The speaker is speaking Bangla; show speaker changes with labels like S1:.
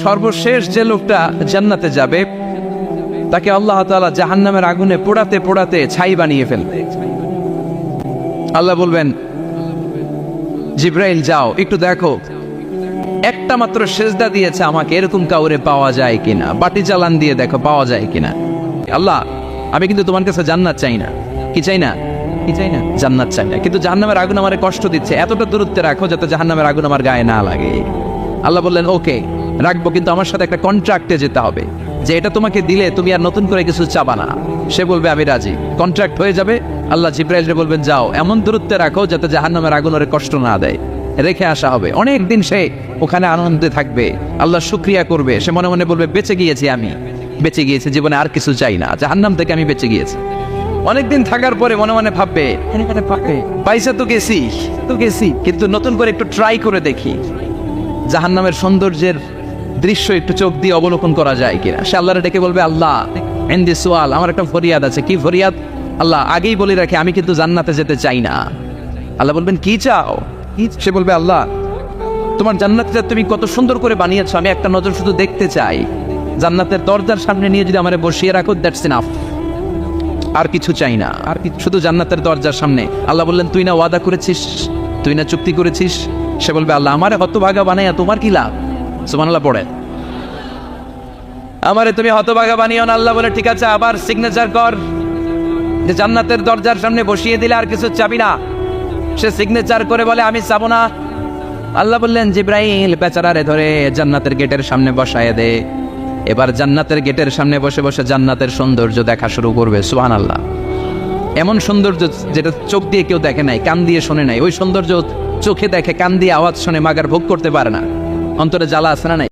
S1: সর্বশেষ যে লোকটা জান্নাতে যাবে তাকে আল্লাহ তাআলা জাহান্নামের আগুনে পোড়াতে পোড়াতে ছাই বানিয়ে ফেলবে। আল্লাহ বলবেন, জিব্রাইল যাও একটু দেখো, একটা মাত্র সেজদা দিয়েছে আমাকে, এরকম কাউরে পাওয়া যায় কিনা, বাটি চালান দিয়ে দেখো পাওয়া যায় কিনা। আল্লাহ, আমি কিন্তু তোমার কাছে জান্নাত চাই না। কি চাই না? কি চাই না? জান্নাত চাই না, কিন্তু জাহান্নামের আগুন আমারে কষ্ট দিচ্ছে, এতটা দূরত্বে রাখো যাতে জাহান্নামের আগুন আমার গায়ে না লাগে। আল্লাহ বললেন, ওকে রাখবো, কিন্তু আমার সাথে একটা কন্ট্রাক্টে যেতে হবে যে এটা তোমাকে দিলে তুমি আর নতুন করে কিছু চাবা না। সে বলবে আমি রাজি, কন্ট্রাক্ট হয়ে যাবে। আল্লাহ জিব্রাইলকে বলবেন, যাও এমন দূরত্বে রাখো যাতে জাহান্নামের আগুন ওরে কষ্ট না দেয়। রেখে আসা হবে, অনেক দিন সে ওখানে আনন্দে থাকবে, আল্লাহ শুকরিয়া করবে। সে মনে মনে বলবে, বেঁচে গিয়েছি, আমি বেঁচে গিয়েছি, জীবনে আর কিছু চাই না, জাহান্নাম থেকে আমি বেঁচে গিয়েছি। অনেকদিন থাকার পরে মনে মনে ভাববে, পয়সা তো গেছি, কিন্তু নতুন করে একটু ট্রাই করে দেখি জাহান্নামের সৌন্দর্যের দৃশ্য একটু চোখ দিয়ে অবলোকন করা যায় কিনা। সে আল্লাহরে ডেকে বলবে, আল্লাহ ইনদি সুআল, আমার একটা ফরিয়াদ আছে। কি ফরিয়াদ? আল্লাহ আগেই বলে রাখি, আমি কিন্তু জান্নাতে যেতে চাই না। আল্লাহ বলবেন, কি চাও? সে বলবে, আল্লাহ তোমার জান্নাতটা তুমি কত সুন্দর করে বানিয়েছো, আমি একটা নজর শুধু দেখতে চাই। জান্নাতের দরজার সামনে নিয়ে যদি আমারে বসিয়ে রাখো, দ্যাটস ইনাফ, আর কিছু চাই না, আর শুধু জান্নাতের দরজার সামনে। আল্লাহ বললেন, তুই না ওয়াদা করেছিস, তুই না চুক্তি করেছিস। সে বলবে, আল্লাহ আমারে হতভাগা বানাইয়া তোমার কি লাভ? সুবহানাল্লাহ পড়ে, আমারে তুমি হতভাগা বানিও না। আল্লাহ বলে, ঠিক আছে, আবার সিগনেচার কর যে জান্নাতের দরজার সামনে বসিয়ে দিলে আর কিছু চাবি না। সে সিগনেচার করে বলে, আমি চাবো না। আল্লাহ বললেন, জিব্রাইল বেচারারে ধরে জান্নাতের গেটের সামনে বসায় দে। এবার জান্নাতের গেটের সামনে বসে বসে জান্নাতের সৌন্দর্য দেখা শুরু করবে। সুবহানাল্লাহ, এমন সৌন্দর্য যেটা চোখ দিয়ে কেউ দেখে নাই, কান দিয়ে শোনে নাই। ওই সৌন্দর্য চোখে দেখে, কান দিয়ে আওয়াজ শোনে, মাগার ভোগ করতে পারে না। অন্তরে জ্বালা আছে না নাই?